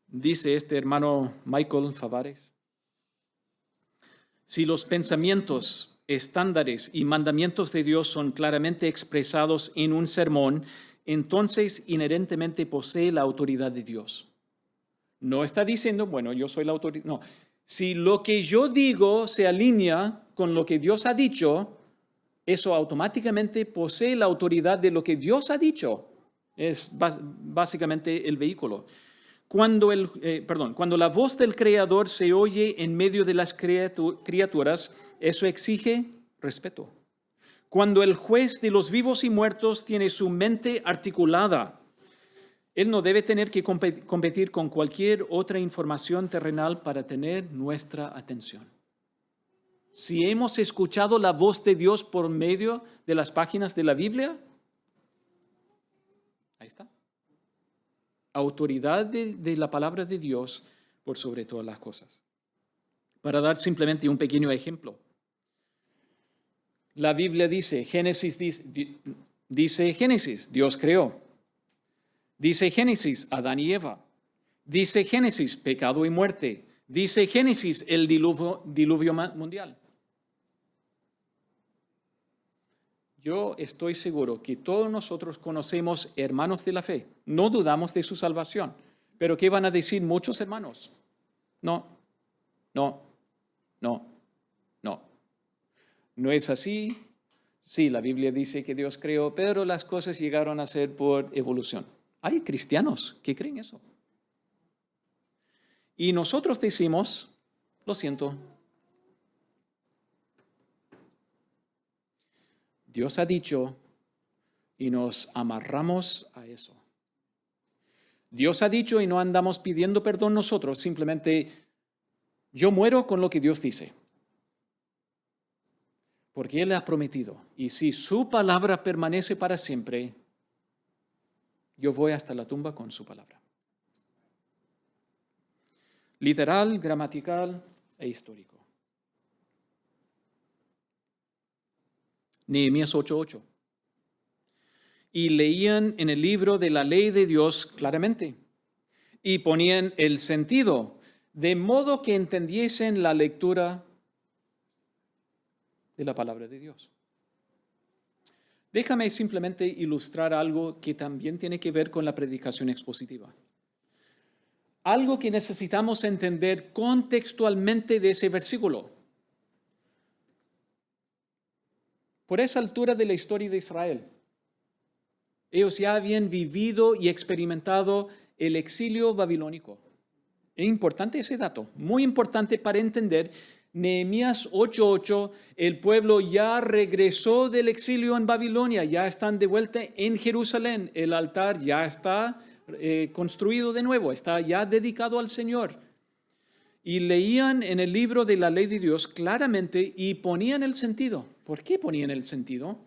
Dice este hermano Michael Favares, si los pensamientos, estándares y mandamientos de Dios son claramente expresados en un sermón, entonces inherentemente posee la autoridad de Dios. No está diciendo, bueno, yo soy la autoridad. No, si lo que yo digo se alinea con lo que Dios ha dicho, eso automáticamente posee la autoridad de lo que Dios ha dicho. Es básicamente el vehículo. Cuando la voz del Creador se oye en medio de las criaturas, eso exige respeto. Cuando el juez de los vivos y muertos tiene su mente articulada, él no debe tener que competir con cualquier otra información terrenal para tener nuestra atención. Si hemos escuchado la voz de Dios por medio de las páginas de la Biblia, ahí está. Autoridad de la palabra de Dios por sobre todas las cosas. Para dar simplemente un pequeño ejemplo. La Biblia dice, Génesis, Dios creó. Dice Génesis, Adán y Eva. Dice Génesis, pecado y muerte. Dice Génesis, el diluvio mundial. Yo estoy seguro que todos nosotros conocemos hermanos de la fe. No dudamos de su salvación. Pero ¿qué van a decir muchos hermanos? No. No es así. Sí, la Biblia dice que Dios creó, pero las cosas llegaron a ser por evolución. Hay cristianos que creen eso. Y nosotros decimos, lo siento, Dios ha dicho y nos amarramos a eso. Dios ha dicho y no andamos pidiendo perdón nosotros, simplemente yo muero con lo que Dios dice. Porque Él ha prometido. Y si su palabra permanece para siempre, yo voy hasta la tumba con su palabra. Literal, gramatical e histórico. Nehemías 8:8. Y leían en el libro de la ley de Dios claramente y ponían el sentido, de modo que entendiesen la lectura de la palabra de Dios. Déjame simplemente ilustrar algo que también tiene que ver con la predicación expositiva. Algo que necesitamos entender contextualmente de ese versículo. Por esa altura de la historia de Israel, ellos ya habían vivido y experimentado el exilio babilónico. Es importante ese dato, muy importante para entender. Nehemías 8:8, el pueblo ya regresó del exilio en Babilonia, ya están de vuelta en Jerusalén, el altar ya está construido de nuevo, está ya dedicado al Señor. Y leían en el libro de la ley de Dios claramente y ponían el sentido. ¿Por qué ponían el sentido?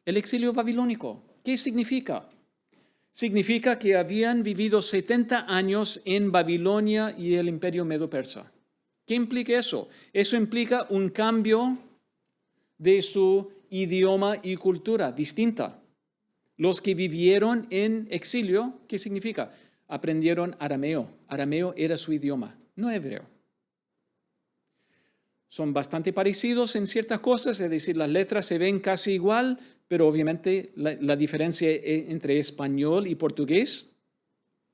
El exilio babilónico, ¿qué significa? Significa que habían vivido 70 años en Babilonia y el imperio medo-persa. ¿Qué implica eso? Eso implica un cambio de su idioma y cultura distinta. Los que vivieron en exilio, ¿qué significa? Aprendieron arameo. Arameo era su idioma, no hebreo. Son bastante parecidos en ciertas cosas, es decir, las letras se ven casi igual, pero obviamente la diferencia entre español y portugués,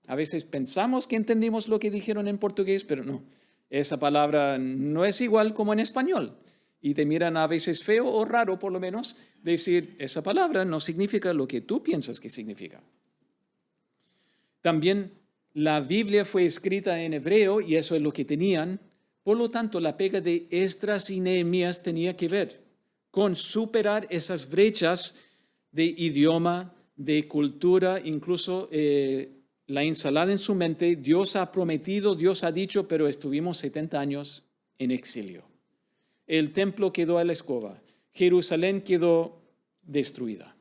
a veces pensamos que entendimos lo que dijeron en portugués, pero no. Esa palabra no es igual como en español. Y te miran a veces feo o raro, por lo menos, decir, esa palabra no significa lo que tú piensas que significa. También la Biblia fue escrita en hebreo y eso es lo que tenían. Por lo tanto, la pega de Esdras y Nehemías tenía que ver con superar esas brechas de idioma, de cultura, incluso la ensalada en su mente. Dios ha prometido, Dios ha dicho, pero estuvimos 70 años en exilio. El templo quedó a la escoba, Jerusalén quedó destruida.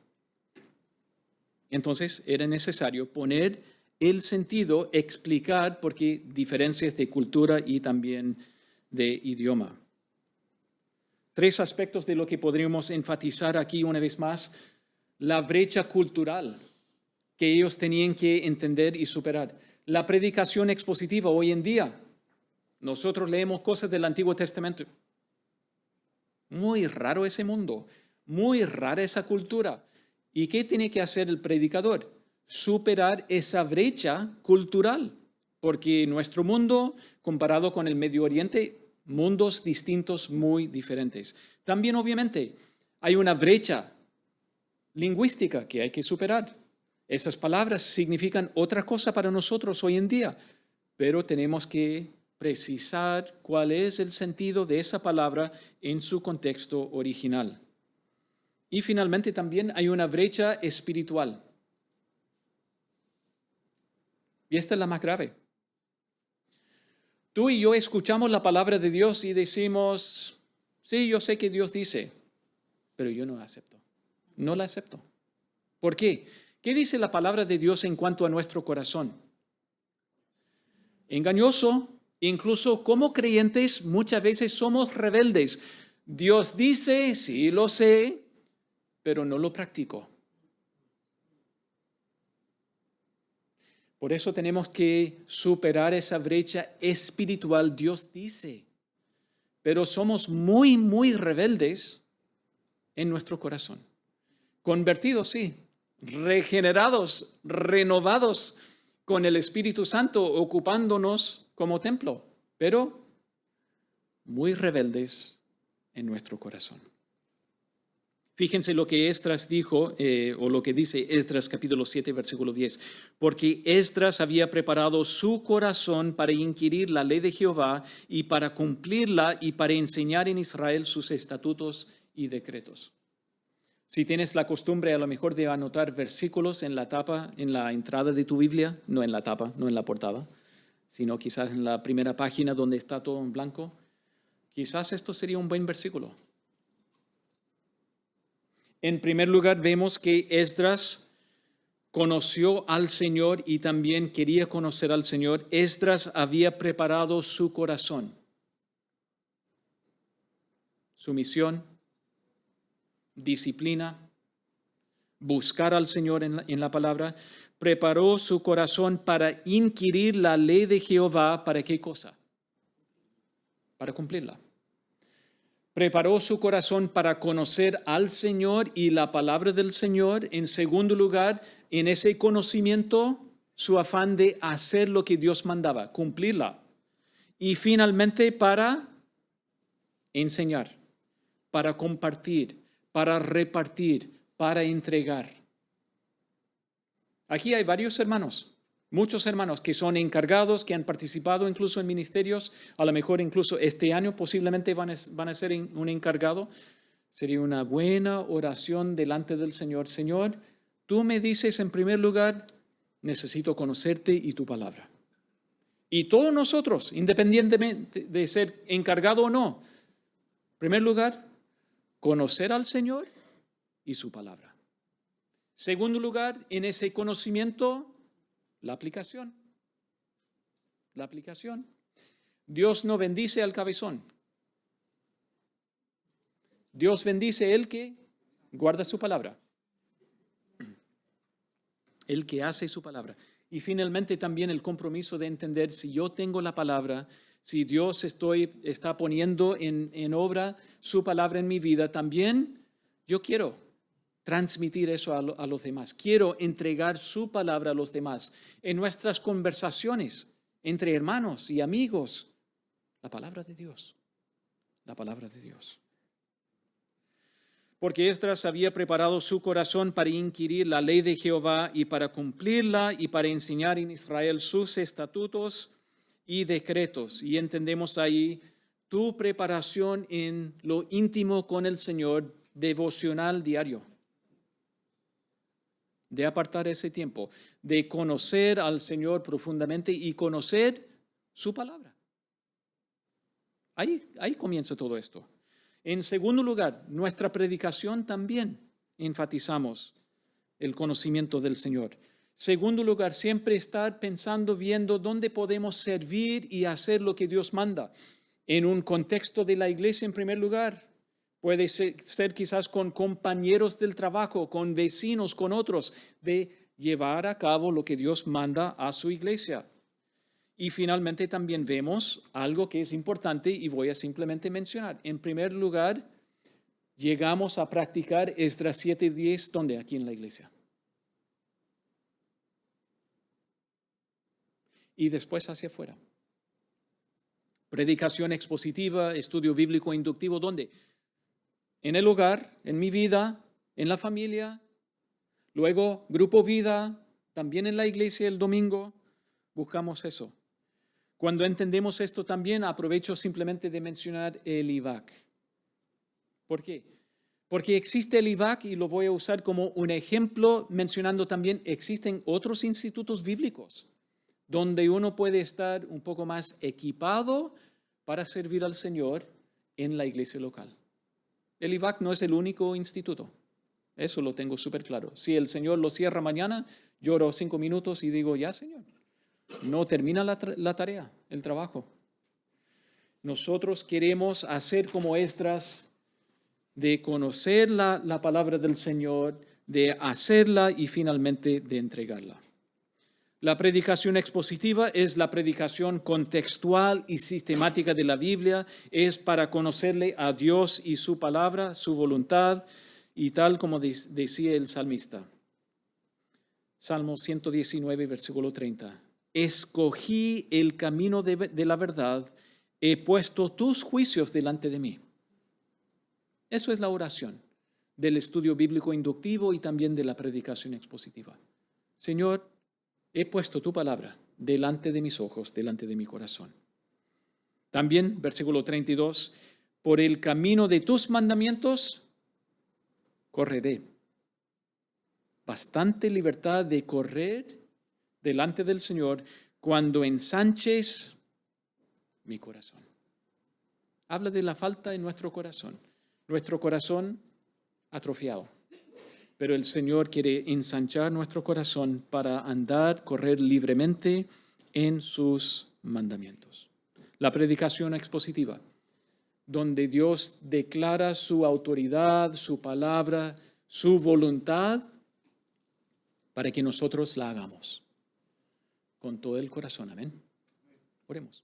Entonces era necesario poner el sentido, explicar, porque diferencias de cultura y también de idioma. 3 aspectos de lo que podríamos enfatizar aquí una vez más. La brecha cultural que ellos tenían que entender y superar. La predicación expositiva hoy en día. Nosotros leemos cosas del Antiguo Testamento. Muy raro ese mundo, muy rara esa cultura. ¿Y qué tiene que hacer el predicador? Superar esa brecha cultural, porque nuestro mundo, comparado con el Medio Oriente, mundos distintos, muy diferentes. También, obviamente, hay una brecha lingüística que hay que superar. Esas palabras significan otra cosa para nosotros hoy en día, pero tenemos que precisar cuál es el sentido de esa palabra en su contexto original. Y finalmente también hay una brecha espiritual. Y esta es la más grave. Tú y yo escuchamos la palabra de Dios y decimos, sí, yo sé que Dios dice, pero yo no la acepto. No la acepto. ¿Por qué? ¿Qué dice la palabra de Dios en cuanto a nuestro corazón? Engañoso. Incluso como creyentes muchas veces somos rebeldes. Dios dice, sí lo sé, pero no lo practico. Por eso tenemos que superar esa brecha espiritual. Dios dice, pero somos muy, muy rebeldes en nuestro corazón. Convertidos, sí, regenerados, renovados con el Espíritu Santo, ocupándonos como templo, pero muy rebeldes en nuestro corazón. Fíjense lo que Esdras dijo, o lo que dice Esdras capítulo 7, versículo 10. Porque Esdras había preparado su corazón para inquirir la ley de Jehová y para cumplirla y para enseñar en Israel sus estatutos y decretos. Si tienes la costumbre a lo mejor de anotar versículos en la tapa, en la entrada de tu Biblia, no en la tapa, no en la portada, sino quizás en la primera página donde está todo en blanco, quizás esto sería un buen versículo. En primer lugar, vemos que Esdras conoció al Señor y también quería conocer al Señor. Esdras había preparado su corazón. Sumisión, disciplina, buscar al Señor en la palabra. Preparó su corazón para inquirir la ley de Jehová. ¿Para qué cosa? Para cumplirla. Preparó su corazón para conocer al Señor y la palabra del Señor. En segundo lugar, en ese conocimiento, su afán de hacer lo que Dios mandaba, cumplirla. Y finalmente para enseñar, para compartir, para repartir, para entregar. Aquí hay varios hermanos. Muchos hermanos que son encargados, que han participado incluso en ministerios, a lo mejor incluso este año posiblemente van a ser un encargado. Sería una buena oración delante del Señor. Señor, tú me dices en primer lugar, necesito conocerte y tu palabra. Y todos nosotros, independientemente de ser encargado o no, en primer lugar, conocer al Señor y su palabra. Segundo lugar, en ese conocimiento, la aplicación. La aplicación. Dios no bendice al cabezón. Dios bendice el que guarda su palabra. el que hace su palabra. Y finalmente también el compromiso de entender si yo tengo la palabra, si Dios está poniendo en obra su palabra en mi vida, también yo quiero transmitir eso a los demás. Quiero entregar su palabra a los demás en nuestras conversaciones entre hermanos y amigos. La palabra de Dios. La palabra de Dios. Porque Esdras había preparado su corazón para inquirir la ley de Jehová y para cumplirla y para enseñar en Israel sus estatutos y decretos. Y entendemos ahí tu preparación en lo íntimo con el Señor, devocional diario. De apartar ese tiempo, de conocer al Señor profundamente y conocer su palabra. Ahí comienza todo esto. En segundo lugar, nuestra predicación también enfatizamos el conocimiento del Señor. Segundo lugar, siempre estar pensando, viendo dónde podemos servir y hacer lo que Dios manda. En un contexto de la iglesia, en primer lugar, puede ser quizás con compañeros del trabajo, con vecinos, con otros, de llevar a cabo lo que Dios manda a su iglesia. Y finalmente también vemos algo que es importante y voy a simplemente mencionar. En primer lugar, llegamos a practicar Esdras 7:10, ¿dónde? Aquí en la iglesia. Y después hacia afuera. Predicación expositiva, estudio bíblico inductivo, ¿dónde? En el hogar, en mi vida, en la familia, luego grupo vida, también en la iglesia el domingo, buscamos eso. Cuando entendemos esto también, aprovecho simplemente de mencionar el IVAC. ¿Por qué? Porque existe el IVAC y lo voy a usar como un ejemplo, mencionando también, existen otros institutos bíblicos donde uno puede estar un poco más equipado para servir al Señor en la iglesia local. El IVAC no es el único instituto, eso lo tengo súper claro. Si el Señor lo cierra mañana, lloro 5 minutos y digo, ya Señor. No termina la tarea, el trabajo. Nosotros queremos hacer como Esdras, de conocer la palabra del Señor, de hacerla y finalmente de entregarla. La predicación expositiva es la predicación contextual y sistemática de la Biblia, es para conocerle a Dios y su palabra, su voluntad, y tal como decía el salmista. Salmo 119, versículo 30. Escogí el camino de la verdad, he puesto tus juicios delante de mí. Eso es la oración del estudio bíblico inductivo y también de la predicación expositiva. Señor, he puesto tu palabra delante de mis ojos, delante de mi corazón. También, versículo 32, por el camino de tus mandamientos correré. Bastante libertad de correr delante del Señor cuando ensanches mi corazón. Habla de la falta en nuestro corazón atrofiado. Pero el Señor quiere ensanchar nuestro corazón para andar, correr libremente en sus mandamientos. La predicación expositiva, donde Dios declara su autoridad, su palabra, su voluntad, para que nosotros la hagamos. Con todo el corazón, amén. Oremos.